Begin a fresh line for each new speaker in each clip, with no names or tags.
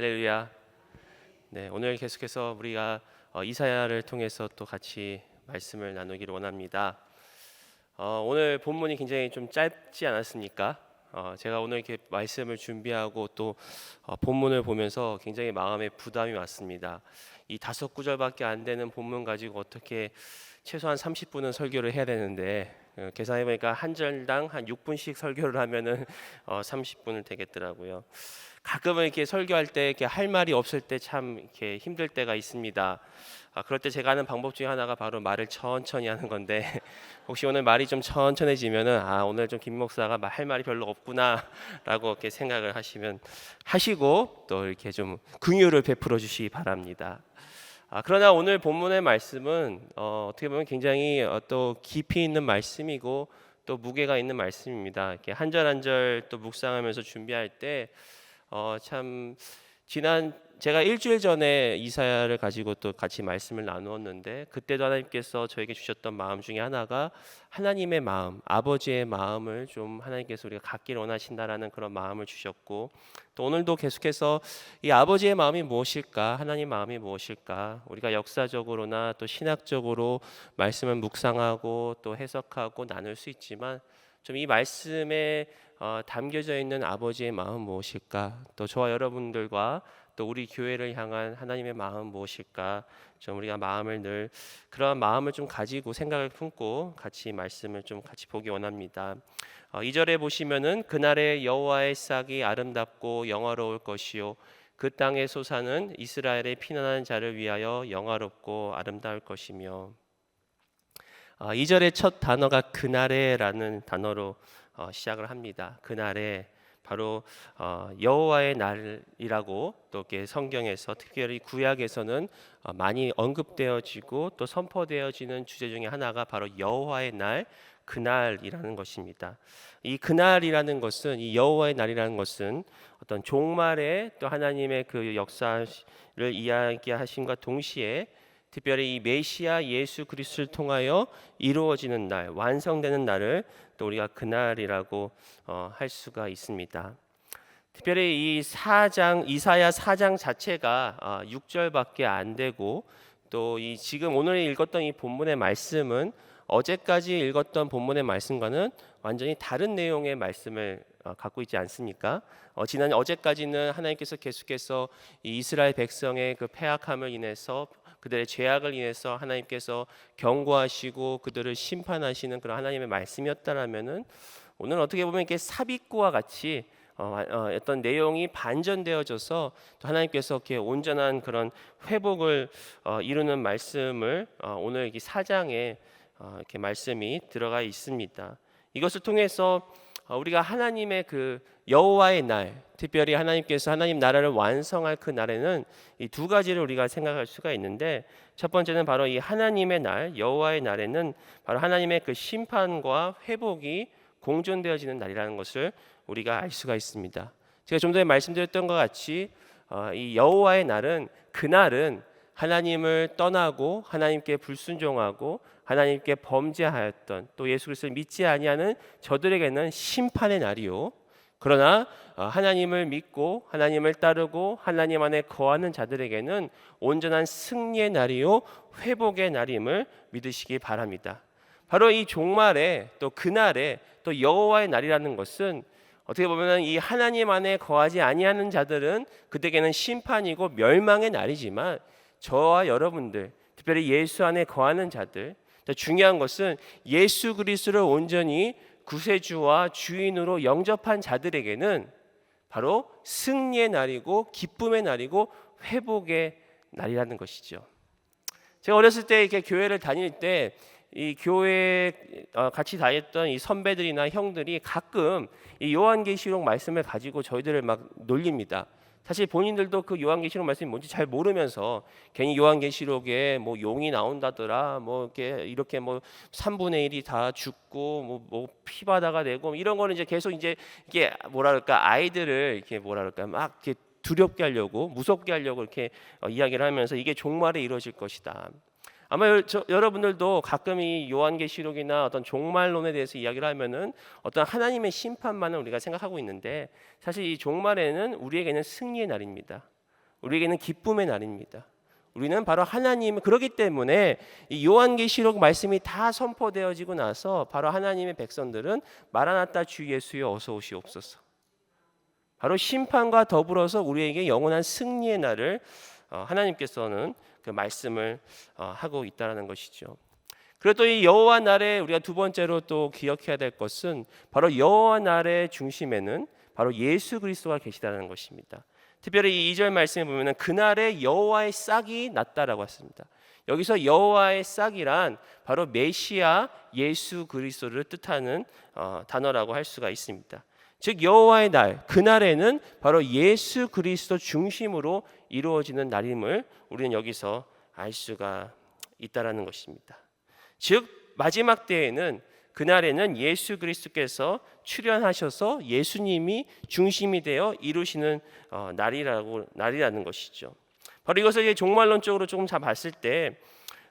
할렐루야. 네, 오늘 계속해서 우리가 이사야를 통해서 또 같이 말씀을 나누기를 원합니다. 오늘 본문이 굉장히 좀 짧지 않았습니까? 제가 오늘 이렇게 말씀을 준비하고 또 본문을 보면서 굉장히 마음에 부담이 왔습니다. 이 5구절밖에 안 되는 본문 가지고 어떻게 최소한 30분은 설교를 해야 되는데 계산해 보니까 한 절당 한 6분씩 설교를 하면은 30분을 되겠더라고요. 가끔은 이렇게 설교할 때 이렇게 할 말이 없을 때 참 이렇게 힘들 때가 있습니다. 그럴 때 제가 하는 방법 중에 하나가 바로 말을 천천히 하는 건데 혹시 오늘 말이 좀 천천해지면은 오늘 좀 김 목사가 할 말이 별로 없구나라고 이렇게 생각을 하시고 또 이렇게 좀 긍휼을 베풀어 주시기 바랍니다. 그러나 오늘 본문의 말씀은 어떻게 보면 굉장히 또 깊이 있는 말씀이고 또 무게가 있는 말씀입니다. 이렇게 한 절 한 절 또 묵상하면서 준비할 때 참 제가 일주일 전에 이사야를 가지고 또 같이 말씀을 나누었는데 그때도 하나님께서 저에게 주셨던 마음 중에 하나가 하나님의 마음, 아버지의 마음을 좀 하나님께서 우리가 갖기를 원하신다라는 그런 마음을 주셨고 또 오늘도 계속해서 이 아버지의 마음이 무엇일까, 하나님 마음이 무엇일까, 우리가 역사적으로나 또 신학적으로 말씀을 묵상하고 또 해석하고 나눌 수 있지만 좀 이 말씀에 담겨져 있는 아버지의 마음 무엇일까, 또 저와 여러분들과 또 우리 교회를 향한 하나님의 마음 무엇일까, 좀 우리가 마음을 늘 그러한 마음을 좀 가지고 생각을 품고 같이 말씀을 좀 같이 보기 원합니다. 2절에 보시면은 그날의 여호와의 싹이 아름답고 영화로울 것이요 그 땅의 소사는 이스라엘의 피난한 자를 위하여 영화롭고 아름다울 것이며 2절의 첫 단어가 그날에라는 단어로 시작을 합니다. 그날에 바로 여호와의 날이라고 또 이렇게 성경에서 특별히 구약에서는 많이 언급되어지고 또 선포되어지는 주제 중에 하나가 바로 여호와의 날, 그날이라는 것입니다. 이 그날이라는 것은 이 여호와의 날이라는 것은 어떤 종말의 또 하나님의 그 역사를 이야기하신과 동시에 특별히 이 메시아 예수 그리스도를 통하여 이루어지는 날, 완성되는 날을 또 우리가 그날이라고 할 수가 있습니다. 특별히 이 이사야 4장 자체가 6절밖에 안 되고 또 이 지금 오늘 읽었던 이 본문의 말씀은 어제까지 읽었던 본문의 말씀과는 완전히 다른 내용의 말씀을 갖고 있지 않습니까? 어제까지는 하나님께서 계속해서 이 이스라엘 백성의 그 패악함을 인해서 그들의 죄악을 인해서 하나님께서 경고하시고 그들을 심판하시는 그런 하나님의 말씀이었다라면은 오늘 어떻게 보면 이렇게 삽입구와 같이 어떤 내용이 반전되어져서 또 하나님께서 이렇게 온전한 그런 회복을 이루는 말씀을 오늘 이 4장에 이렇게 말씀이 들어가 있습니다. 이것을 통해서 우리가 하나님의 그 여호와의 날, 특별히 하나님께서 하나님 나라를 완성할 그 날에는 이 두 가지를 우리가 생각할 수가 있는데 첫 번째는 바로 이 하나님의 날, 여호와의 날에는 바로 하나님의 그 심판과 회복이 공존되어지는 날이라는 것을 우리가 알 수가 있습니다. 제가 좀 전에 말씀드렸던 것 같이 이 여호와의 날은 그날은 하나님을 떠나고 하나님께 불순종하고 하나님께 범죄하였던 또 예수 그리스도를 믿지 아니하는 저들에게는 심판의 날이요 그러나 하나님을 믿고 하나님을 따르고 하나님 안에 거하는 자들에게는 온전한 승리의 날이요 회복의 날임을 믿으시기 바랍니다. 바로 이 종말에 또 그날에 또 여호와의 날이라는 것은 어떻게 보면 이 하나님 안에 거하지 아니하는 자들은 그들에게는 심판이고 멸망의 날이지만 저와 여러분들 특별히 예수 안에 거하는 자들, 중요한 것은 예수 그리스도를 온전히 구세주와 주인으로 영접한 자들에게는 바로 승리의 날이고 기쁨의 날이고 회복의 날이라는 것이죠. 제가 어렸을 때 이렇게 교회를 다닐 때 이 교회 같이 다녔던 이 선배들이나 형들이 가끔 이 요한계시록 말씀을 가지고 저희들을 막 놀립니다. 사실 본인들도 그 요한계시록 말씀이 뭔지 잘 모르면서 괜히 요한계시록에 뭐 용이 나온다더라, 뭐 이렇게 뭐 3분의 1이 다 죽고 뭐 피바다가 되고 이런 거는 이제 계속 이제 이게 뭐랄까 아이들을 이렇게 뭐랄까 막 이렇게 두렵게 하려고 무섭게 하려고 이렇게 이야기를 하면서 이게 종말에 이루어질 것이다. 아마 여러분들도 가끔 이 요한계시록이나 어떤 종말론에 대해서 이야기를 하면은 어떤 하나님의 심판만을 우리가 생각하고 있는데 사실 이 종말에는 우리에게는 승리의 날입니다. 우리에게는 기쁨의 날입니다. 우리는 바로 하나님, 그렇기 때문에 이 요한계시록 말씀이 다 선포되어지고 나서 바로 하나님의 백성들은 마라나타 주 예수여 어서 오시옵소서, 바로 심판과 더불어서 우리에게 영원한 승리의 날을 하나님께서는 그 말씀을 하고 있다는 것이죠. 그리고 또 이 여호와 날에 우리가 두 번째로 또 기억해야 될 것은 바로 여호와 날의 중심에는 바로 예수 그리스도가 계시다는 것입니다. 특별히 이 2절 말씀에 보면은 그날에 여호와의 싹이 났다라고 했습니다. 여기서 여호와의 싹이란 바로 메시아 예수 그리스도를 뜻하는 단어라고 할 수가 있습니다. 즉 여호와의 날, 그날에는 바로 예수 그리스도 중심으로 이루어지는 날임을 우리는 여기서 알 수가 있다라는 것입니다. 즉 마지막 때에는 그날에는 예수 그리스도께서 출현하셔서 예수님이 중심이 되어 이루시는 날이라는 것이죠. 바로 이것을 종말론적으로 조금 잘 봤을 때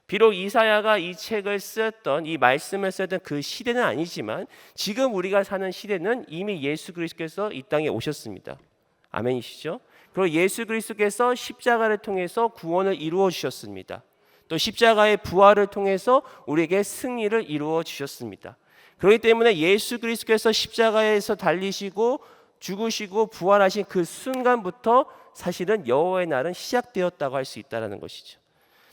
비록 이사야가 이 책을 쓰였던, 이 말씀을 쓰였던 그 시대는 아니지만 지금 우리가 사는 시대는 이미 예수 그리스도께서 이 땅에 오셨습니다. 아멘이시죠? 그리고 예수 그리스도께서 십자가를 통해서 구원을 이루어 주셨습니다. 또 십자가의 부활을 통해서 우리에게 승리를 이루어 주셨습니다. 그렇기 때문에 예수 그리스도께서 십자가에서 달리시고 죽으시고 부활하신 그 순간부터 사실은 여호와의 날은 시작되었다고 할 수 있다는 것이죠.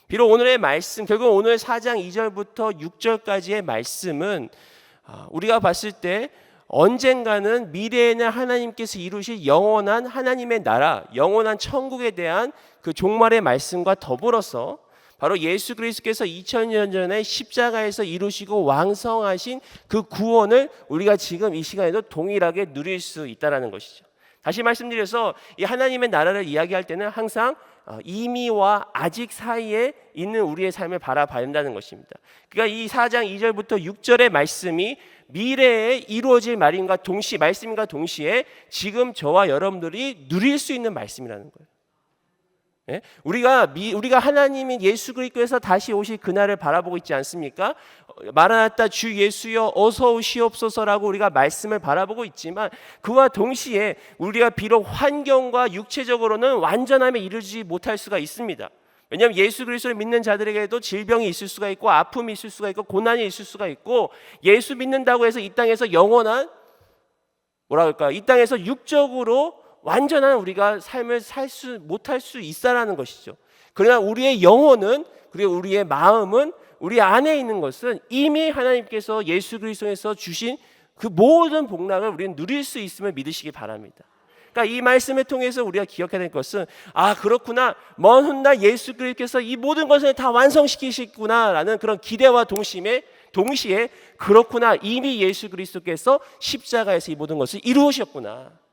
비록 오늘의 말씀, 결국 오늘 4장 2절부터 6절까지의 말씀은 우리가 봤을 때 언젠가는 미래에는 하나님께서 이루실 영원한 하나님의 나라, 영원한 천국에 대한 그 종말의 말씀과 더불어서 바로 예수 그리스도께서 2000년 전에 십자가에서 이루시고 왕성하신 그 구원을 우리가 지금 이 시간에도 동일하게 누릴 수 있다는 것이죠. 다시 말씀드려서 이 하나님의 나라를 이야기할 때는 항상 이미와 아직 사이에 있는 우리의 삶을 바라봐야 한다는 것입니다. 그러니까 이 4장 2절부터 6절의 말씀이 미래에 이루어질 말씀과 동시에 지금 저와 여러분들이 누릴 수 있는 말씀이라는 거예요. 예? 우리가 하나님인 예수 그리스도께서 다시 오실 그날을 바라보고 있지 않습니까? 마라나타 주 예수여 어서 오시옵소서라고 우리가 말씀을 바라보고 있지만 그와 동시에 우리가 비록 환경과 육체적으로는 완전함에 이르지 못할 수가 있습니다. 왜냐하면 예수 그리스도를 믿는 자들에게도 질병이 있을 수가 있고 아픔이 있을 수가 있고 고난이 있을 수가 있고 예수 믿는다고 해서 이 땅에서 영원한 이 땅에서 육적으로 완전한 우리가 삶을 못할 수 있다라는 것이죠. 그러나 우리의 영혼은, 그리고 우리의 마음은, 우리 안에 있는 것은 이미 하나님께서 예수 그리스도에서 주신 그 모든 복락을 우리는 누릴 수 있음을 믿으시기 바랍니다. 그러니까 이 말씀을 통해서 우리가 기억해야 될 것은 그렇구나, 먼 훗날 예수 그리스도께서 이 모든 것을 다 완성시키시구나라는 그런 기대와 동시에 그렇구나, 이미 예수 그리스도께서 십자가에서 이 모든 것을 이루으셨구나,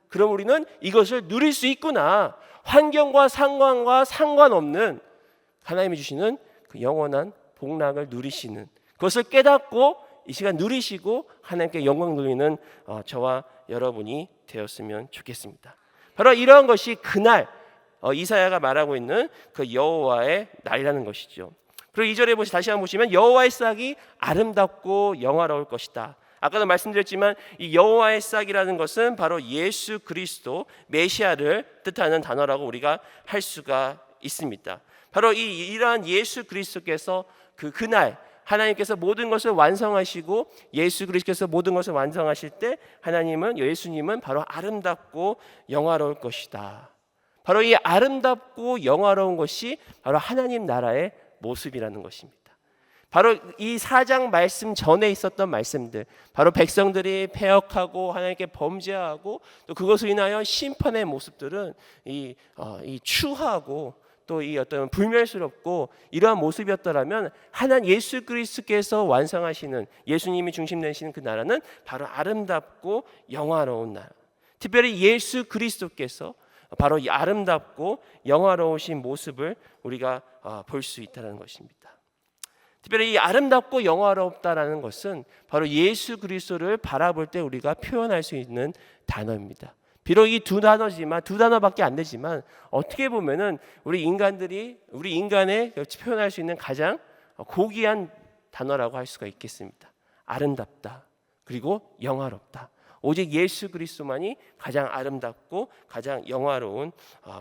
그럼 우리는 이것을 누릴 수 있구나, 환경과 상관과 상관없는 하나님이 주시는 그 영원한 복락을 누리시는 그것을 깨닫고 이 시간 누리시고 하나님께 영광 돌리는 저와 여러분이 되었으면 좋겠습니다. 바로 이러한 것이 그날 이사야가 말하고 있는 그 여호와의 날이라는 것이죠. 그리고 2절에 다시 한번 보시면 여호와의 싹이 아름답고 영화로울 것이다. 아까도 말씀드렸지만 이 여호와의 싹이라는 것은 바로 예수 그리스도 메시아를 뜻하는 단어라고 우리가 할 수가 있습니다. 바로 이러한 예수 그리스도께서 그날 하나님께서 모든 것을 완성하시고 예수 그리스도께서 모든 것을 완성하실 때 예수님은 바로 아름답고 영화로울 것이다. 바로 이 아름답고 영화로운 것이 바로 하나님 나라의 모습이라는 것입니다. 바로 이 4장 말씀 전에 있었던 말씀들, 바로 백성들이 패역하고 하나님께 범죄하고 또 그것을 인하여 심판의 모습들은 이 추하고 또 이 어떤 불멸스럽고 이러한 모습이었더라면 하나님 예수 그리스도께서 완성하시는, 예수님이 중심되시는 그 나라는 바로 아름답고 영화로운 나라. 특별히 예수 그리스도께서 바로 이 아름답고 영화로우신 모습을 우리가 볼 수 있다는 것입니다. 특별히 이 아름답고 영화롭다라는 것은 바로 예수 그리스도를 바라볼 때 우리가 표현할 수 있는 단어입니다. 비록 이 두 단어밖에 안 되지만 어떻게 보면은 우리 인간의 표현할 수 있는 가장 고귀한 단어라고 할 수가 있겠습니다. 아름답다, 그리고 영화롭다. 오직 예수 그리스도만이 가장 아름답고 가장 영화로운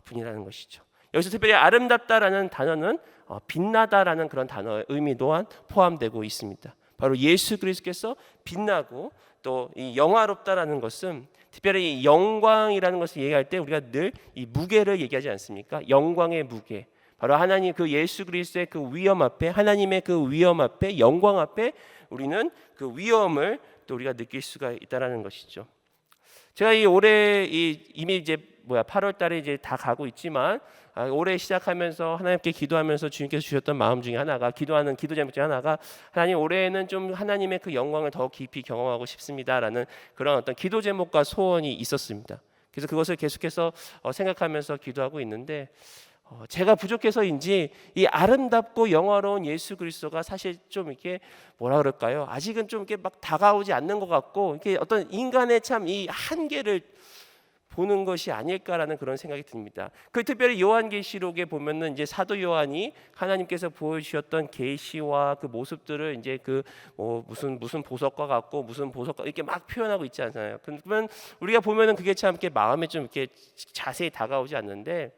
분이라는 것이죠. 여기서 특별히 아름답다라는 단어는 빛나다라는 그런 단어의 의미 또한 포함되고 있습니다. 바로 예수 그리스도께서 빛나고 또 이 영화롭다라는 것은 특별히 이 영광이라는 것을 얘기할 때 우리가 늘 이 무게를 얘기하지 않습니까? 영광의 무게. 바로 하나님 그 예수 그리스도의 그 위엄 앞에, 하나님의 그 위엄 앞에, 영광 앞에 우리는 그 위엄을 또 우리가 느낄 수가 있다라는 것이죠. 제가 이 올해 이미 이제 8월 달에 이제 다 가고 있지만 올해 시작하면서 하나님께 기도하면서 주님께서 주셨던 마음 중에 하나가, 기도하는 기도 제목 중에 하나가, 하나님 올해는 좀 하나님의 그 영광을 더 깊이 경험하고 싶습니다라는 그런 어떤 기도 제목과 소원이 있었습니다. 그래서 그것을 계속해서 생각하면서 기도하고 있는데 제가 부족해서인지 이 아름답고 영화로운 예수 그리스도가 사실 좀 이렇게 뭐라 그럴까요? 아직은 좀 이렇게 막 다가오지 않는 것 같고, 이게 어떤 인간의 참 이 한계를 보는 것이 아닐까라는 그런 생각이 듭니다. 그 특별히 요한계시록에 보면은 이제 사도 요한이 하나님께서 보여주셨던 계시와 그 모습들을 이제 그 무슨 보석과 같고 무슨 보석과 이렇게 막 표현하고 있지 않나요? 그러면 우리가 보면은 그게 참 이렇게 마음에 좀 이렇게 자세히 다가오지 않는데.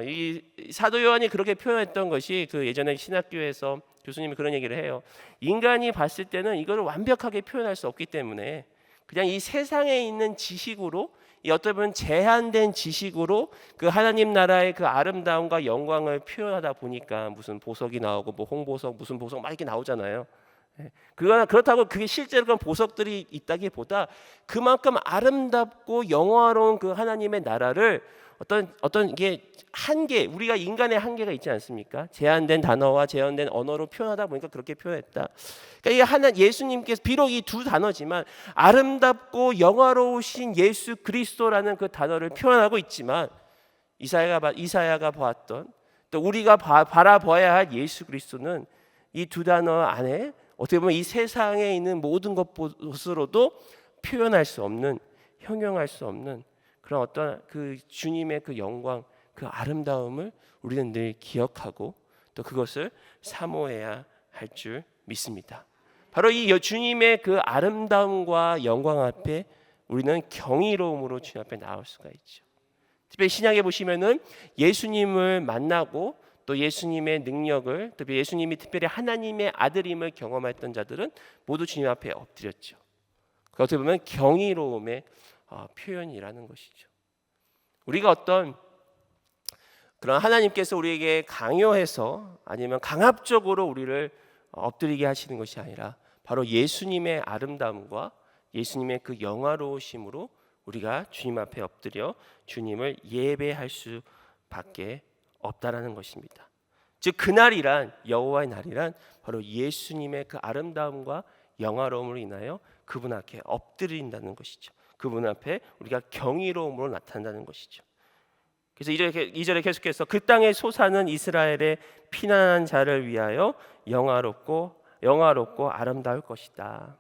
이 사도 요한이 그렇게 표현했던 것이 그 예전에 신학교에서 교수님이 그런 얘기를 해요. 인간이 봤을 때는 이걸 완벽하게 표현할 수 없기 때문에 그냥 이 세상에 있는 지식으로, 이 어떻게 보면 제한된 지식으로 그 하나님 나라의 그 아름다움과 영광을 표현하다 보니까 무슨 보석이 나오고 뭐 홍보석 무슨 보석 막 이렇게 나오잖아요. 그렇다고 그게 실제로 그런 보석들이 있다기보다 그만큼 아름답고 영화로운 그 하나님의 나라를 어떤 이게 한계, 우리가 인간의 한계가 있지 않습니까? 제한된 단어와 제한된 언어로 표현하다 보니까 그렇게 표현했다. 그러니까 이 예수님께서 비록 이 두 단어지만 아름답고 영화로우신 예수 그리스도라는 그 단어를 표현하고 있지만 이사야가 보았던 또 우리가 바라봐야 할 예수 그리스도는 이 두 단어 안에 어떻게 보면 이 세상에 있는 모든 것으로도 표현할 수 없는, 형용할 수 없는 그런 어떤 그 주님의 그 영광, 그 아름다움을 우리는 늘 기억하고 또 그것을 사모해야 할 줄 믿습니다. 바로 이 주님의 그 아름다움과 영광 앞에 우리는 경이로움으로 주님 앞에 나올 수가 있죠. 특별히 신약에 보시면은 예수님을 만나고 또 예수님의 능력을, 특별히 예수님이 특별히 하나님의 아들임을 경험했던 자들은 모두 주님 앞에 엎드렸죠. 어떻게 보면 경이로움의 표현이라는 것이죠. 우리가 어떤 그런 하나님께서 우리에게 강요해서 아니면 강압적으로 우리를 엎드리게 하시는 것이 아니라 바로 예수님의 아름다움과 예수님의 그 영화로우심으로 우리가 주님 앞에 엎드려 주님을 예배할 수밖에 없다라는 것입니다. 즉 그날이란, 여호와의 날이란 바로 예수님의 그 아름다움과 영화로움으로 인하여 그분 앞에 엎드린다는 것이죠. 그분 앞에 우리가 경이로움으로 나타난다는 것이죠. 그래서 2절에 계속해서 그 땅에 솟아는 이스라엘의 피난한 자를 위하여 영화롭고 아름다울 것이다.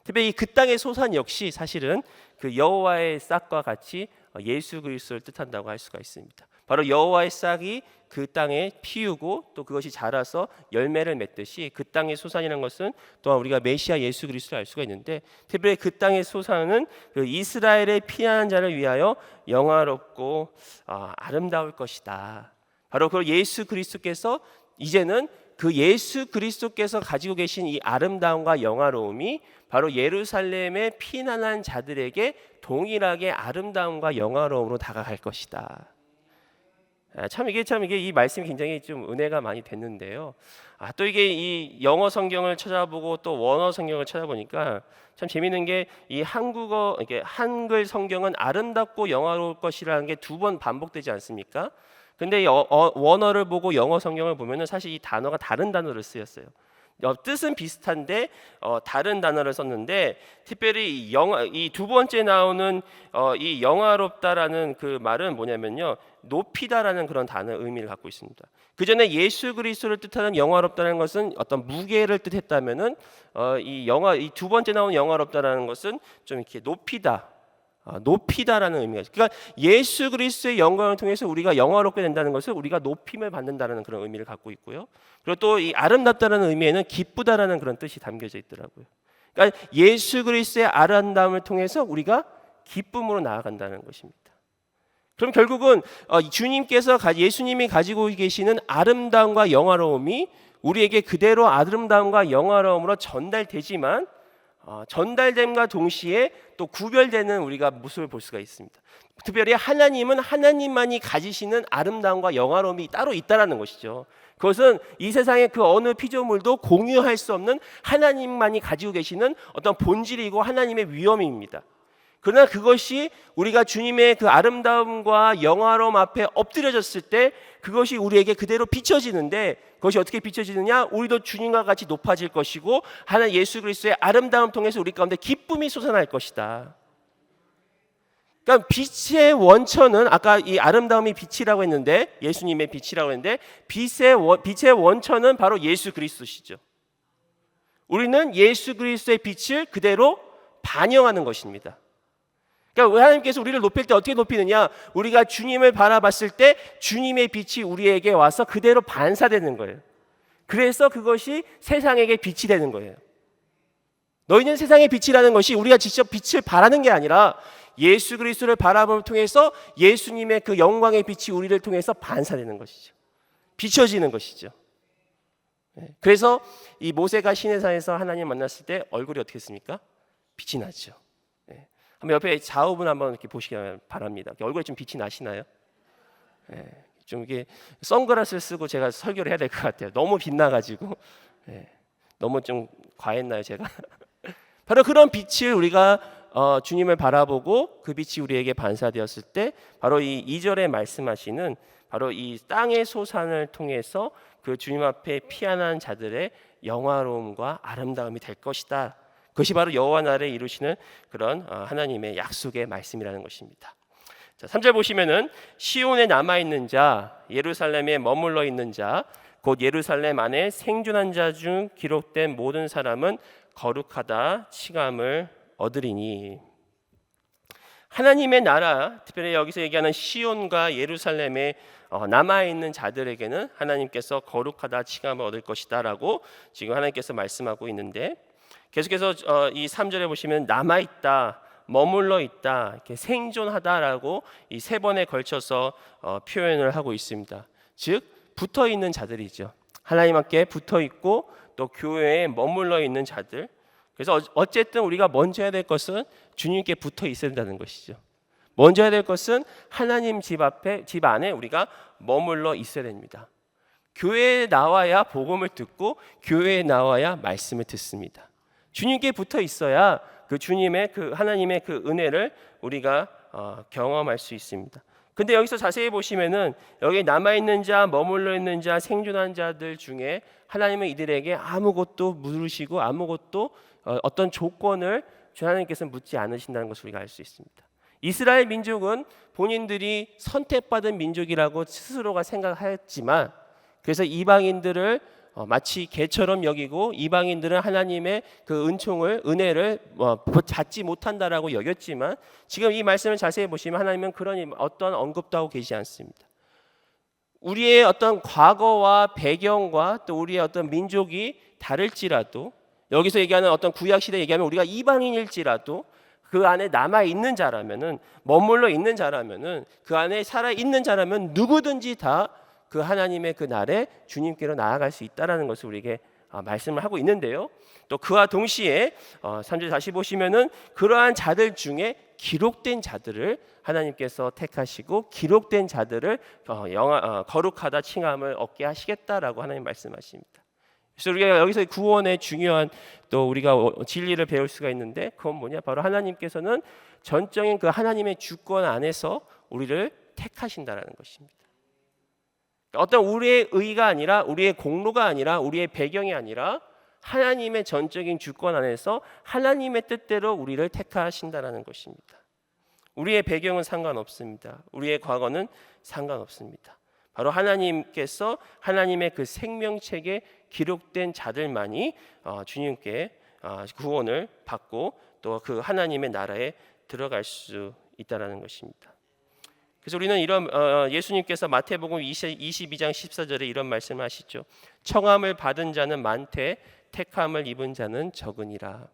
특별히 그 땅의 솟아는 역시 사실은 그 여호와의 싹과 같이 예수 그리스도를 뜻한다고 할 수가 있습니다. 바로 여호와의 싹이 그 땅에 피우고 또 그것이 자라서 열매를 맺듯이 그 땅의 소산이라는 것은 또한 우리가 메시아 예수 그리스도를 알 수가 있는데, 특별히 그 땅의 소산은 그 이스라엘의 피난한 자를 위하여 영화롭고 아름다울 것이다. 바로 그 예수 그리스도께서 이제는 그 예수 그리스도께서 가지고 계신 이 아름다움과 영화로움이 바로 예루살렘의 피난한 자들에게 동일하게 아름다움과 영화로움으로 다가갈 것이다. 참 이게 이 말씀이 굉장히 좀 은혜가 많이 됐는데요. 또 이게 이 영어 성경을 찾아보고 또 원어 성경을 찾아보니까 참 재미있는 게 이 한국어 이게 한글 성경은 아름답고 영화로울 것이라는 게 두 번 반복되지 않습니까? 근데 원어를 보고 영어 성경을 보면은 사실 이 단어가 다른 단어를 쓰였어요. 뜻은 비슷한데 다른 단어를 썼는데, 특별히 이 두 번째 나오는 이 영화롭다라는 그 말은 뭐냐면요, 높이다라는 그런 단어의 의미를 갖고 있습니다. 그 전에 예수 그리스도를 뜻하는 영화롭다는 것은 어떤 무게를 뜻했다면은 이 두 번째 나오는 영화롭다라는 것은 좀 이렇게 높이다라는 의미가 있어요. 그러니까 예수 그리스도의 영광을 통해서 우리가 영화롭게 된다는 것을 우리가 높임을 받는다는 그런 의미를 갖고 있고요. 그리고 또 이 아름답다라는 의미에는 기쁘다라는 그런 뜻이 담겨져 있더라고요. 그러니까 예수 그리스도의 아름다움을 통해서 우리가 기쁨으로 나아간다는 것입니다. 그럼 결국은 예수님이 가지고 계시는 아름다움과 영화로움이 우리에게 그대로 아름다움과 영화로움으로 전달되지만 전달됨과 동시에 또 구별되는 우리가 모습을 볼 수가 있습니다. 특별히 하나님은 하나님만이 가지시는 아름다움과 영화로움이 따로 있다라는 것이죠. 그것은 이 세상의 그 어느 피조물도 공유할 수 없는 하나님만이 가지고 계시는 어떤 본질이고 하나님의 위엄입니다. 그러나 그것이 우리가 주님의 그 아름다움과 영화로움 앞에 엎드려졌을 때 그것이 우리에게 그대로 비춰지는데, 그것이 어떻게 비춰지느냐? 우리도 주님과 같이 높아질 것이고 하나님 예수 그리스도의 아름다움 통해서 우리 가운데 기쁨이 솟아날 것이다. 그러니까 빛의 원천은, 아까 이 아름다움이 빛이라고 했는데, 예수님의 빛이라고 했는데, 빛의 원천은 바로 예수 그리스도시죠. 우리는 예수 그리스도의 빛을 그대로 반영하는 것입니다. 그러니까 하나님께서 우리를 높일 때 어떻게 높이느냐? 우리가 주님을 바라봤을 때 주님의 빛이 우리에게 와서 그대로 반사되는 거예요. 그래서 그것이 세상에게 빛이 되는 거예요. 너희는 세상의 빛이라는 것이 우리가 직접 빛을 발하는 게 아니라 예수 그리스도를 바라봄을 통해서 예수님의 그 영광의 빛이 우리를 통해서 반사되는 것이죠. 비춰지는 것이죠. 그래서 이 모세가 시내산에서 하나님 만났을 때 얼굴이 어떻게 했습니까? 빛이 나죠. 한번 옆에 좌우분 한번 이렇게 보시기 바랍니다. 얼굴에 좀 빛이 나시나요? 좀 이게 선글라스를 쓰고 제가 설교를 해야 될 것 같아요. 너무 빛나가지고 너무 좀 과했나요, 제가? 바로 그런 빛을 우리가 주님을 바라보고 그 빛이 우리에게 반사되었을 때 바로 이 2절에 말씀하시는 바로 이 땅의 소산을 통해서 그 주님 앞에 피한한 자들의 영화로움과 아름다움이 될 것이다. 그것이 바로 여호와 나라를 이루시는 그런 하나님의 약속의 말씀이라는 것입니다. 자, 3절 보시면은 시온에 남아 있는 자, 예루살렘에 머물러 있는 자, 곧 예루살렘 안에 생존한 자 중 기록된 모든 사람은 거룩하다 칭함을 얻으리니. 하나님의 나라, 특별히 여기서 얘기하는 시온과 예루살렘에 남아 있는 자들에게는 하나님께서 거룩하다 칭함을 얻을 것이다라고 지금 하나님께서 말씀하고 있는데, 계속해서 이 3절에 보시면 남아 있다, 머물러 있다, 이렇게 생존하다라고 이 세 번에 걸쳐서 표현을 하고 있습니다. 즉 붙어 있는 자들이죠. 하나님 함께 붙어 있고 또 교회에 머물러 있는 자들. 그래서 어쨌든 우리가 먼저 해야 될 것은 주님께 붙어 있어야 된다는 것이죠. 먼저 해야 될 것은 하나님 집 안에 우리가 머물러 있어야 됩니다. 교회에 나와야 복음을 듣고 교회에 나와야 말씀을 듣습니다. 주님께 붙어 있어야 그 주님의 그 하나님의 그 은혜를 우리가 경험할 수 있습니다. 근데 여기서 자세히 보시면은 여기 남아 있는 자, 머물러 있는 자, 생존한 자들 중에 하나님은 이들에게 아무것도 물으시고 아무것도 어떤 조건을 하나님께서는 묻지 않으신다는 것을 우리가 알 수 있습니다. 이스라엘 민족은 본인들이 선택받은 민족이라고 스스로가 생각하였지만, 그래서 이방인들을 마치 개처럼 여기고 이방인들은 하나님의 그 은혜를 받지 못한다라고 여겼지만, 지금 이 말씀을 자세히 보시면 하나님은 그런 어떤 언급도 하고 계시지 않습니다. 우리의 어떤 과거와 배경과 또 우리의 어떤 민족이 다를지라도, 여기서 얘기하는 어떤 구약 시대 얘기하면 우리가 이방인일지라도 그 안에 남아 있는 자라면은, 머물러 있는 자라면은, 그 안에 살아 있는 자라면 누구든지 다 그 하나님의 그 날에 주님께로 나아갈 수 있다라는 것을 우리에게 말씀을 하고 있는데요. 또 그와 동시에 3절 다시 보시면은 그러한 자들 중에 기록된 자들을 하나님께서 택하시고 기록된 자들을 거룩하다 칭함을 얻게 하시겠다라고 하나님 말씀하십니다. 그래서 우리가 여기서 구원의 중요한 또 우리가 진리를 배울 수가 있는데, 그건 뭐냐? 바로 하나님께서는 전적인 그 하나님의 주권 안에서 우리를 택하신다라는 것입니다. 어떤 우리의 의가 아니라, 우리의 공로가 아니라, 우리의 배경이 아니라 하나님의 전적인 주권 안에서 하나님의 뜻대로 우리를 택하신다라는 것입니다. 우리의 배경은 상관없습니다. 우리의 과거는 상관없습니다. 바로 하나님께서 하나님의 그 생명책에 기록된 자들만이 주님께 구원을 받고 또 그 하나님의 나라에 들어갈 수 있다라는 것입니다. 그래서 우리는 이런 예수님께서 마태복음 22장 14절에 이런 말씀을 하시죠. 청함을 받은 자는 많되 택함을 입은 자는 적으니라.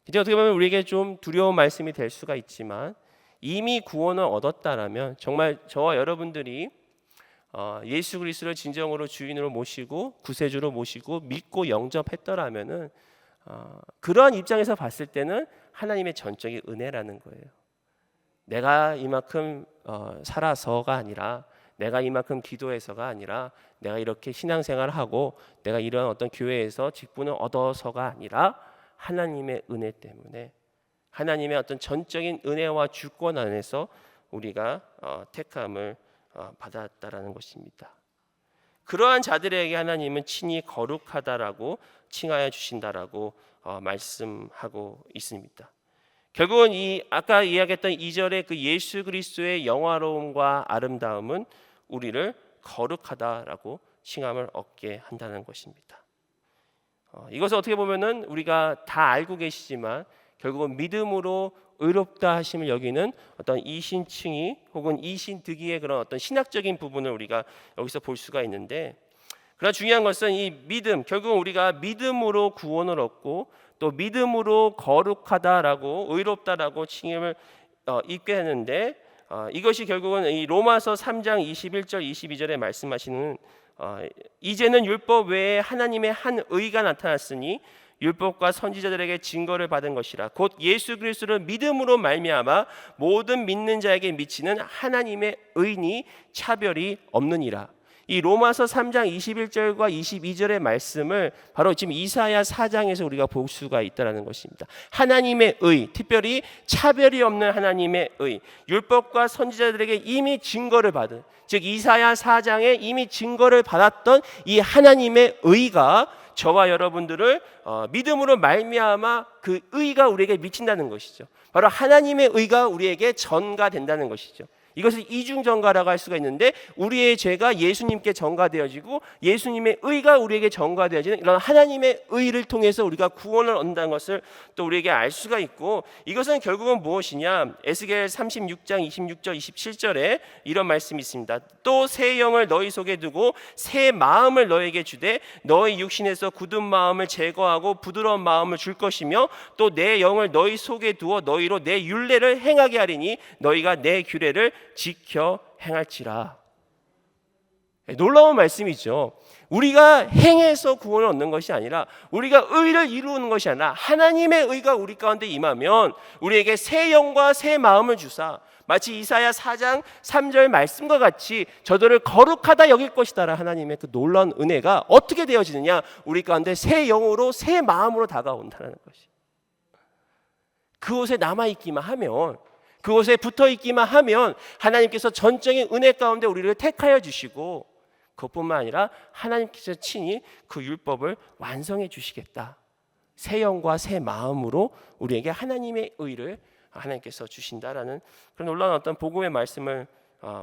이제 어떻게 보면 우리에게 좀 두려운 말씀이 될 수가 있지만 이미 구원을 얻었다라면 정말 저와 여러분들이 예수 그리스도를 진정으로 주인으로 모시고 구세주로 모시고 믿고 영접했더라면은 그러한 입장에서 봤을 때는 하나님의 전적인 은혜라는 거예요. 내가 이만큼 살아서가 아니라, 내가 이만큼 기도해서가 아니라, 내가 이렇게 신앙생활을 하고 내가 이런 어떤 교회에서 직분을 얻어서가 아니라 하나님의 은혜 때문에, 하나님의 어떤 전적인 은혜와 주권 안에서 우리가 택함을 받았다라는 것입니다. 그러한 자들에게 하나님은 친히 거룩하다라고 칭하여 주신다라고 말씀하고 있습니다. 결국은 이 아까 이야기했던 2절의 그 예수 그리스도의 영화로움과 아름다움은 우리를 거룩하다라고 칭함을 얻게 한다는 것입니다. 이것을 어떻게 보면은 우리가 다 알고 계시지만 결국은 믿음으로 의롭다 하심을 여기는 어떤 이신칭의 혹은 이신득의의 그런 어떤 신학적인 부분을 우리가 여기서 볼 수가 있는데, 그러나 중요한 것은 이 믿음, 결국은 우리가 믿음으로 구원을 얻고 또 믿음으로 거룩하다라고 의롭다라고 칭임을 입게 하는데, 이것이 결국은 이 로마서 3장 21절 22절에 말씀하시는 이제는 율법 외에 하나님의 한 의가 나타났으니 율법과 선지자들에게 증거를 받은 것이라 곧 예수 그리스도를 믿음으로 말미암아 모든 믿는 자에게 미치는 하나님의 의니 차별이 없느니라. 이 로마서 3장 21절과 22절의 말씀을 바로 지금 이사야 4장에서 우리가 볼 수가 있다는 것입니다. 하나님의 의, 특별히 차별이 없는 하나님의 의, 율법과 선지자들에게 이미 증거를 받은, 즉 이사야 4장에 이미 증거를 받았던 이 하나님의 의가 저와 여러분들을 믿음으로 말미암아 그 의가 우리에게 미친다는 것이죠. 바로 하나님의 의가 우리에게 전가된다는 것이죠. 이것을 이중 전가라고 할 수가 있는데, 우리의 죄가 예수님께 전가되어지고 예수님의 의가 우리에게 전가되어지는 이런 하나님의 의를 통해서 우리가 구원을 얻는다는 것을 또 우리에게 알 수가 있고, 이것은 결국은 무엇이냐? 에스겔 36장 26절 27절에 이런 말씀이 있습니다. 또 새 영을 너희 속에 두고 새 마음을 너에게 주되 너희 육신에서 굳은 마음을 제거하고 부드러운 마음을 줄 것이며 또 내 영을 너희 속에 두어 너희로 내 율례를 행하게 하리니 너희가 내 규례를 지켜 행할지라. 놀라운 말씀이죠. 우리가 행해서 구원을 얻는 것이 아니라, 우리가 의를 이루는 것이 아니라 하나님의 의가 우리 가운데 임하면 우리에게 새 영과 새 마음을 주사 마치 이사야 4장 3절 말씀과 같이 저들을 거룩하다 여길 것이다. 하나님의 그 놀라운 은혜가 어떻게 되어지느냐? 우리 가운데 새 영으로 새 마음으로 다가온다는 것이. 그곳에 남아있기만 하면, 그곳에 붙어있기만 하면 하나님께서 전적인 은혜 가운데 우리를 택하여 주시고, 그것뿐만 아니라 하나님께서 친히 그 율법을 완성해 주시겠다. 새 영과 새 마음으로 우리에게 하나님의 의를 하나님께서 주신다라는 그런 놀라운 어떤 복음의 말씀을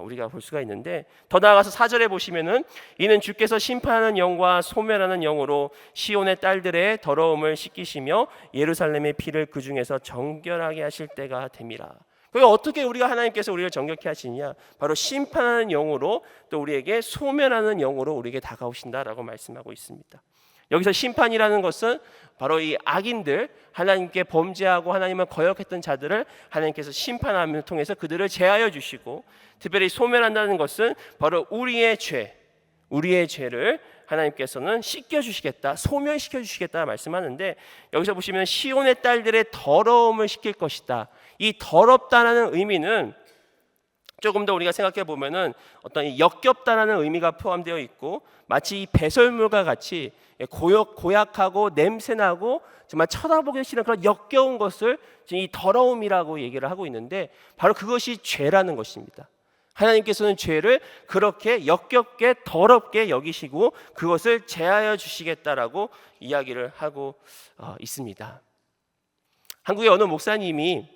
우리가 볼 수가 있는데, 더 나아가서 4절에 보시면은 이는 주께서 심판하는 영과 소멸하는 영으로 시온의 딸들의 더러움을 씻기시며 예루살렘의 피를 그 중에서 정결하게 하실 때가 됨이라. 그러니까 어떻게 우리가 하나님께서 우리를 정결케 하시냐? 바로 심판하는 영으로 또 우리에게 소멸하는 영으로 우리에게 다가오신다라고 말씀하고 있습니다. 여기서 심판이라는 것은 바로 이 악인들, 하나님께 범죄하고 하나님을 거역했던 자들을 하나님께서 심판함을 통해서 그들을 제하여 주시고, 특별히 소멸한다는 것은 바로 우리의 죄를 하나님께서는 씻겨주시겠다, 소멸시켜주시겠다 말씀하는데, 여기서 보시면 시온의 딸들의 더러움을 씻길 것이다. 이 더럽다라는 의미는 조금 더 우리가 생각해 보면은 어떤 역겹다라는 의미가 포함되어 있고, 마치 이 배설물과 같이 고약하고 냄새나고 정말 쳐다보기 싫은 그런 역겨운 것을 이 더러움이라고 얘기를 하고 있는데, 바로 그것이 죄라는 것입니다. 하나님께서는 죄를 그렇게 역겹게 더럽게 여기시고 그것을 제하여 주시겠다라고 이야기를 하고 있습니다. 한국의 어느 목사님이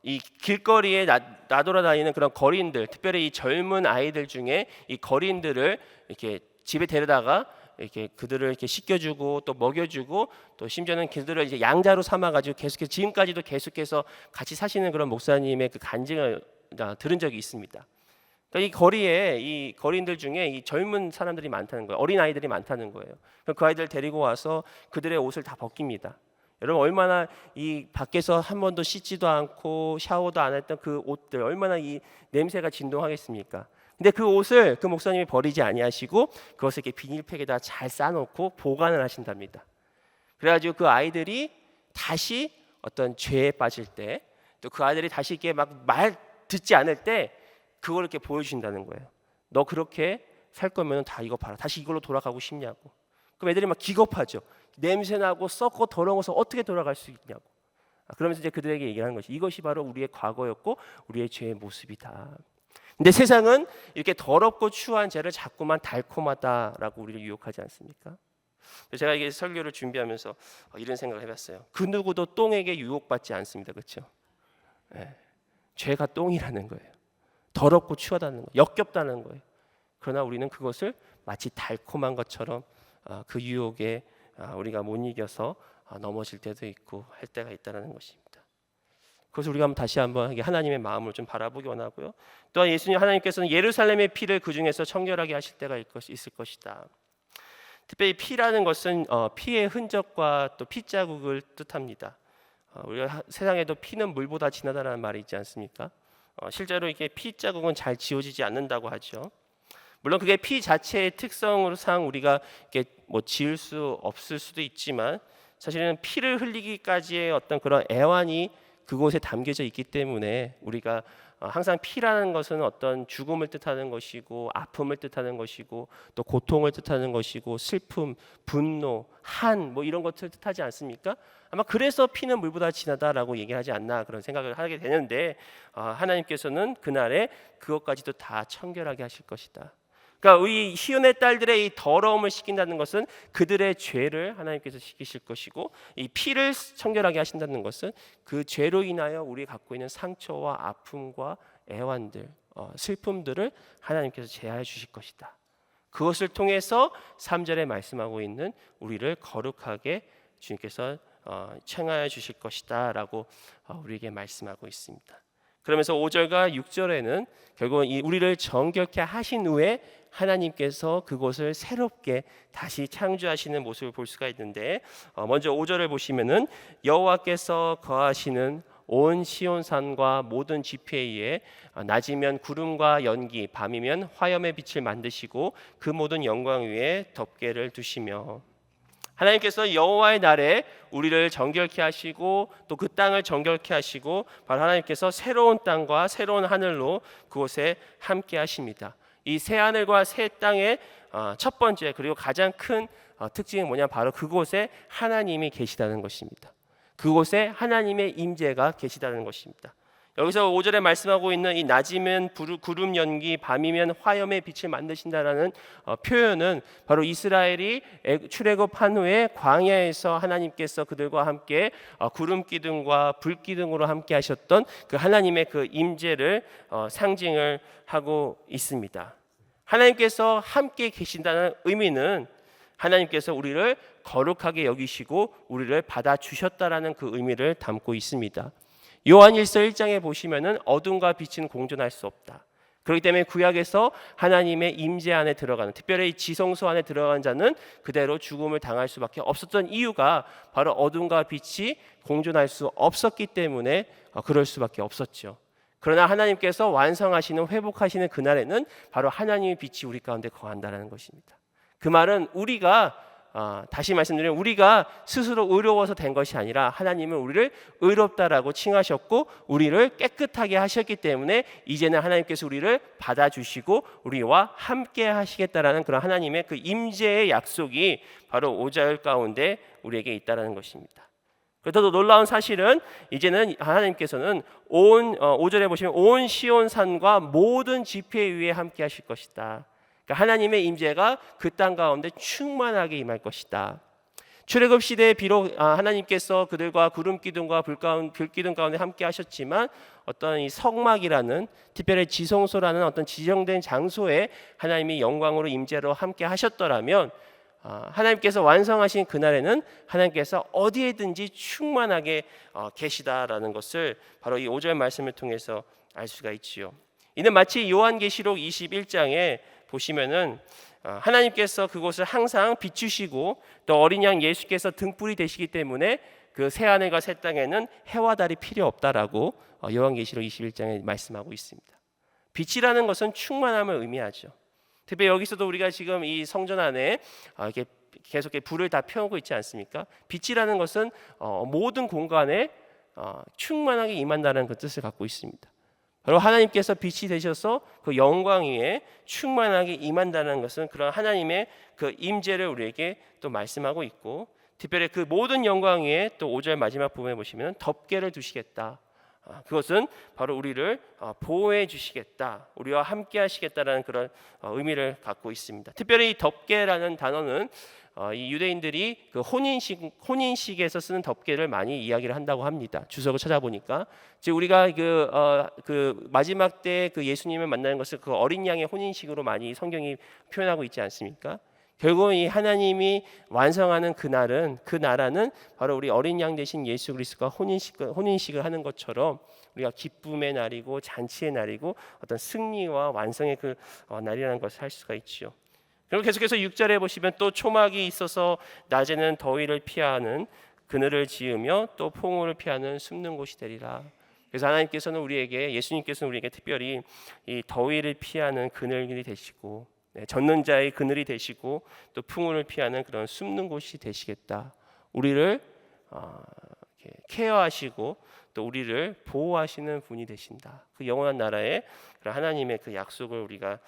이 길거리에 나돌아다니는 그런 거리인들, 특별히 이 젊은 아이들 중에 이 거리인들을 이렇게 집에 데려다가 이렇게 그들을 이렇게 씻겨주고 또 먹여주고 또 심지어는 그들을 이제 양자로 삼아가지고 계속해서 지금까지도 계속해서 같이 사시는 그런 목사님의 그 간증을 들은 적이 있습니다. 그러니까 이 거리에 이 거리인들 중에 이 젊은 사람들이 많다는 거예요. 어린 아이들이 많다는 거예요. 그 아이들 데리고 와서 그들의 옷을 다 벗깁니다. 여러분 얼마나 이 밖에서 한 번도 씻지도 않고 샤워도 안 했던 그 옷들 얼마나 이 냄새가 진동하겠습니까? 근데 그 옷을 그 목사님이 버리지 아니하시고 그것을 이렇게 비닐팩에다 잘 싸놓고 보관을 하신답니다. 그래가지고 그 아이들이 다시 어떤 죄에 빠질 때, 또 그 아이들이 다시 이렇게 막 말 듣지 않을 때 그걸 이렇게 보여주신다는 거예요. 너 그렇게 살 거면 다 이거 봐라. 다시 이걸로 돌아가고 싶냐고. 그럼 애들이 막 기겁하죠. 냄새나고 썩고 더러운 것을 어떻게 돌아갈 수 있냐고. 그러면서 이제 그들에게 얘기하는 것이 이것이 바로 우리의 과거였고 우리의 죄의 모습이다. 근데 세상은 이렇게 더럽고 추한 죄를 자꾸만 달콤하다라고 우리를 유혹하지 않습니까? 제가 이게 설교를 준비하면서 이런 생각을 해봤어요. 그 누구도 똥에게 유혹받지 않습니다. 그렇죠? 네. 죄가 똥이라는 거예요. 더럽고 추하다는 거예요. 역겹다는 거예요. 그러나 우리는 그것을 마치 달콤한 것처럼 그 유혹에 우리가 못 이겨서 넘어질 때도 있고 할 때가 있다는 것입니다. 그래서 우리가 다시 한번 하나님의 마음을 좀 바라보기 원하고요. 또한 예수님 하나님께서는 예루살렘의 피를 그 중에서 청결하게 하실 때가 있을 것이다. 특별히 피라는 것은 피의 흔적과 또 피자국을 뜻합니다. 우리가 세상에도 피는 물보다 진하다는 말이 있지 않습니까? 실제로 이게 피자국은 잘 지워지지 않는다고 하죠. 물론 그게 피 자체의 특성으로상 우리가 이렇게 지울 수 없을 수도 있지만 사실은 피를 흘리기까지의 어떤 그런 애환이 그곳에 담겨져 있기 때문에 우리가 항상 피라는 것은 어떤 죽음을 뜻하는 것이고 아픔을 뜻하는 것이고 또 고통을 뜻하는 것이고 슬픔, 분노, 한 이런 것을 뜻하지 않습니까? 아마 그래서 피는 물보다 진하다라고 얘기하지 않나 그런 생각을 하게 되는데 하나님께서는 그날에 그것까지도 다 청결하게 하실 것이다. 그러니까 이 시온의 딸들의 이 더러움을 씻긴다는 것은 그들의 죄를 하나님께서 씻기실 것이고 이 피를 청결하게 하신다는 것은 그 죄로 인하여 우리 갖고 있는 상처와 아픔과 애환들, 슬픔들을 하나님께서 제하해 주실 것이다. 그것을 통해서 3절에 말씀하고 있는 우리를 거룩하게 주님께서 청하여 주실 것이다 라고 우리에게 말씀하고 있습니다. 그러면서 5절과 6절에는 결국은 우리를 정결케 하신 후에 하나님께서 그곳을 새롭게 다시 창조하시는 모습을 볼 수가 있는데 먼저 5절을 보시면은 여호와께서 거하시는 온 시온산과 모든 지폐에 낮이면 구름과 연기 밤이면 화염의 빛을 만드시고 그 모든 영광 위에 덮개를 두시며 하나님께서 여호와의 날에 우리를 정결케 하시고 또 그 땅을 정결케 하시고 바로 하나님께서 새로운 땅과 새로운 하늘로 그곳에 함께 하십니다. 이 새 하늘과 새 땅의 첫 번째 그리고 가장 큰 특징이 뭐냐 바로 그곳에 하나님이 계시다는 것입니다. 그곳에 하나님의 임재가 계시다는 것입니다. 여기서 5절에 말씀하고 있는 이 낮이면 구름 연기 밤이면 화염의 빛을 만드신다라는 표현은 바로 이스라엘이 출애굽한 후에 광야에서 하나님께서 그들과 함께 구름 기둥과 불 기둥으로 함께 하셨던 그 하나님의 그 임재를 상징을 하고 있습니다. 하나님께서 함께 계신다는 의미는 하나님께서 우리를 거룩하게 여기시고 우리를 받아주셨다라는 그 의미를 담고 있습니다. 요한일서 1장에 보시면은 어둠과 빛은 공존할 수 없다. 그렇기 때문에 구약에서 하나님의 임재 안에 들어가는 특별히 지성소 안에 들어간 자는 그대로 죽음을 당할 수밖에 없었던 이유가 바로 어둠과 빛이 공존할 수 없었기 때문에 그럴 수밖에 없었죠. 그러나 하나님께서 완성하시는 회복하시는 그날에는 바로 하나님의 빛이 우리 가운데 거한다는 것입니다. 그 말은 우리가 다시 말씀드리면 우리가 스스로 의로워서 된 것이 아니라 하나님은 우리를 의롭다라고 칭하셨고 우리를 깨끗하게 하셨기 때문에 이제는 하나님께서 우리를 받아주시고 우리와 함께 하시겠다라는 그런 하나님의 그 임재의 약속이 바로 5절 가운데 우리에게 있다는 것입니다. 그래도 놀라운 사실은 이제는 하나님께서는 5절에 보시면 온 시온산과 모든 지폐 위에 함께 하실 것이다. 그러니까 하나님의 임재가 그 땅 가운데 충만하게 임할 것이다. 출애굽 시대에 비록 하나님께서 그들과 구름 기둥과 불 기둥 가운데 함께 하셨지만 어떤 이 성막이라는 특별히 지성소라는 어떤 지정된 장소에 하나님이 영광으로 임재로 함께 하셨더라면 하나님께서 완성하신 그날에는 하나님께서 어디에든지 충만하게 계시다라는 것을 바로 이 5절 말씀을 통해서 알 수가 있지요. 이는 마치 요한계시록 21장에 보시면은 하나님께서 그곳을 항상 비추시고 또 어린 양 예수께서 등불이 되시기 때문에 그 새 하늘과 새 땅에는 해와 달이 필요 없다라고 요한계시록 21장에 말씀하고 있습니다. 빛이라는 것은 충만함을 의미하죠. 특히 여기서도 우리가 지금 이 성전 안에 이렇게 계속 불을 다 펴고 있지 않습니까? 빛이라는 것은 모든 공간에 충만하게 임한다는 그 뜻을 갖고 있습니다. 바로 하나님께서 빛이 되셔서 그 영광 위에 충만하게 임한다는 것은 그런 하나님의 그 임재를 우리에게 또 말씀하고 있고, 특별히 그 모든 영광 위에 또 5절 마지막 부분에 보시면 덮개를 두시겠다. 그것은 바로 우리를 보호해 주시겠다, 우리와 함께 하시겠다라는 그런 의미를 갖고 있습니다. 특별히 이 덮개라는 단어는 이 유대인들이 그 혼인식에서 쓰는 덮개를 많이 이야기를 한다고 합니다. 주석을 찾아보니까 즉 우리가 그 마지막 때 그 예수님을 만나는 것을 그 어린 양의 혼인식으로 많이 성경이 표현하고 있지 않습니까? 결국 이 하나님이 완성하는 그 나라는 바로 우리 어린 양 대신 예수 그리스도가 혼인식을 하는 것처럼 우리가 기쁨의 날이고 잔치의 날이고 어떤 승리와 완성의 그 날이라는 것을 할 수가 있죠. 그리고 계속해서 6절에 보시면 또 초막이 있어서 낮에는 더위를 피하는 그늘을 지으며 또 폭우를 피하는 숨는 곳이 되리라. 그래서 하나님께서는 예수님께서는 우리에게 특별히 이 더위를 피하는 그늘이 되시고, 젖는 자의 그늘이 되시고, 또 풍우를 피하는 그런 숨는 곳이 되시겠다. 우리를 케어하시고 또 우리를 보호하시는 분이 되신다. 그 영원한 나라의 하나님의 그 약속을 우리가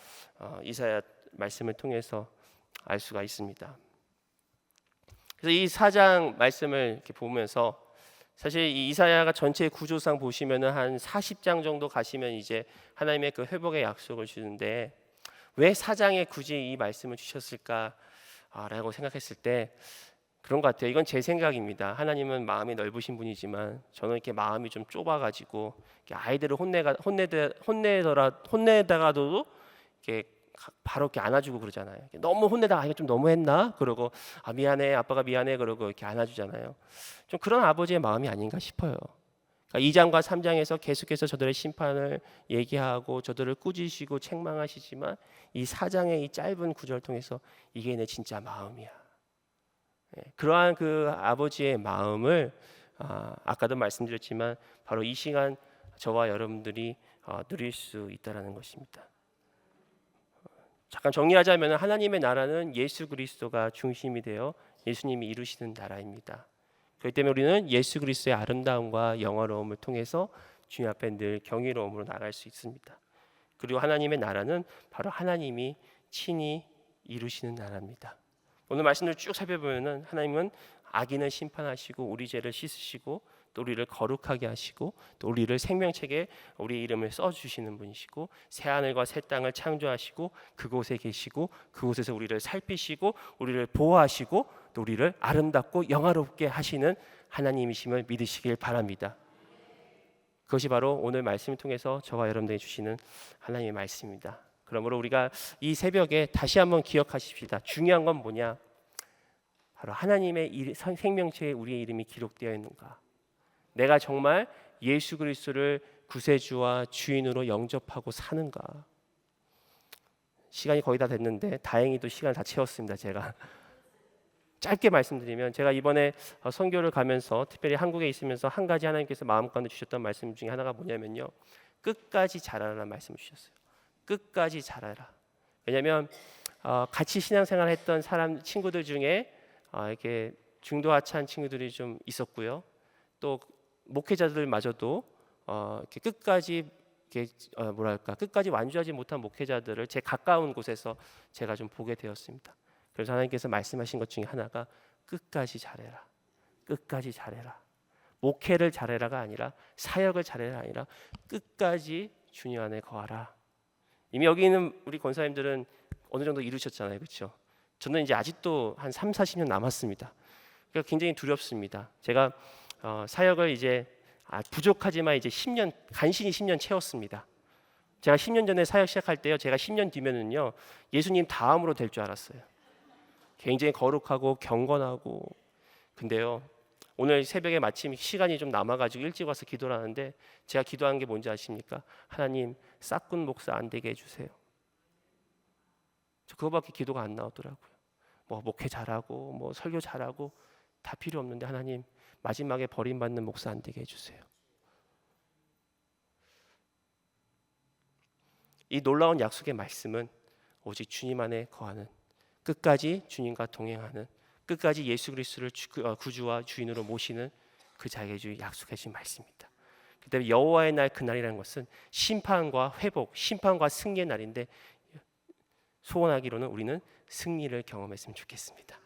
이사야 말씀을 통해서 알 수가 있습니다. 그래서 이 4장 말씀을 이렇게 보면서 사실 이 이사야가 전체 구조상 보시면은 한 40장 정도 가시면 이제 하나님의 그 회복의 약속을 주는데, 왜 4장에 굳이 이 말씀을 주셨을까라고 생각했을 때 그런 것 같아요. 이건 제 생각입니다. 하나님은 마음이 넓으신 분이지만 저는 이렇게 마음이 좀 좁아가지고 아이들을 혼내다가도 이렇게 바로 이렇게 안아주고 그러잖아요. 너무 혼내다가 이거 좀 너무했나? 그러고 미안해, 아빠가 미안해, 그러고 이렇게 안아주잖아요. 좀 그런 아버지의 마음이 아닌가 싶어요. 그러니까 2장과 3장에서 계속해서 저들의 심판을 얘기하고 저들을 꾸짖으시고 책망하시지만 이 4장의 이 짧은 구절을 통해서 이게 내 진짜 마음이야. 그러한 그 아버지의 마음을 아까도 말씀드렸지만 바로 이 시간 저와 여러분들이 누릴 수 있다라는 것입니다. 잠깐 정리하자면 하나님의 나라는 예수 그리스도가 중심이 되어 예수님이 이루시는 나라입니다. 그렇기 때문에 우리는 예수 그리스도의 아름다움과 영화로움을 통해서 주님 앞에 늘 경이로움으로 나갈 수 있습니다. 그리고 하나님의 나라는 바로 하나님이 친히 이루시는 나라입니다. 오늘 말씀을 쭉 살펴보면 하나님은 악인을 심판하시고 우리 죄를 씻으시고 또 우리를 거룩하게 하시고 또 우리를 생명책에 우리 이름을 써주시는 분이시고 새하늘과 새 땅을 창조하시고 그곳에 계시고 그곳에서 우리를 살피시고 우리를 보호하시고 또 우리를 아름답고 영화롭게 하시는 하나님이심을 믿으시길 바랍니다. 그것이 바로 오늘 말씀을 통해서 저와 여러분들이 주시는 하나님의 말씀입니다. 그러므로 우리가 이 새벽에 다시 한번 기억하십시다. 중요한 건 뭐냐? 바로 하나님의 생명체에 우리의 이름이 기록되어 있는가? 내가 정말 예수 그리스도를 구세주와 주인으로 영접하고 사는가? 시간이 거의 다 됐는데 다행히도 시간을 다 채웠습니다. 제가 짧게 말씀드리면 제가 이번에 선교를 가면서 특별히 한국에 있으면서 한 가지 하나님께서 마음 가운데 주셨던 말씀 중에 하나가 뭐냐면요, 끝까지 자라라는 말씀을 주셨어요. 끝까지 자라라. 왜냐하면 같이 신앙생활 했던 친구들 중에 이렇게 중도 하차한 친구들이 좀 있었고요. 또 목회자들마저도 이렇게 끝까지 끝까지 완주하지 못한 목회자들을 제 가까운 곳에서 제가 좀 보게 되었습니다. 그래서 하나님께서 말씀하신 것 중에 하나가 끝까지 잘해라. 끝까지 잘해라. 목회를 잘해라가 아니라 사역을 잘해라 아니라 끝까지 주님 안에 거하라. 이미 여기 있는 우리 권사님들은 어느 정도 이루셨잖아요. 그렇죠? 저는 이제 아직도 한 3, 40년 남았습니다. 그러니까 굉장히 두렵습니다. 제가 사역을 이제 부족하지만 이제 10년 간신히 10년 채웠습니다. 제가 10년 전에 사역 시작할 때요, 제가 10년 뒤면은요 예수님 다음으로 될 줄 알았어요. 굉장히 거룩하고 경건하고. 근데요 오늘 새벽에 마침 시간이 좀 남아가지고 일찍 와서 기도를 하는데 제가 기도한 게 뭔지 아십니까? 하나님 싹군 목사 안 되게 해주세요. 저 그거밖에 기도가 안 나오더라고요. 뭐 목회 잘하고 뭐 설교 잘하고 다 필요 없는데 하나님 마지막에 버림받는 목사 안 되게 해주세요. 이 놀라운 약속의 말씀은 오직 주님 안에 거하는, 끝까지 주님과 동행하는, 끝까지 예수 그리스도를 구주와 주인으로 모시는 그 자에게 약속해 주신 말씀입니다. 그다음에 여호와의 날, 그날이라는 것은 심판과 회복, 심판과 승리의 날인데, 소원하기로는 우리는 승리를 경험했으면 좋겠습니다.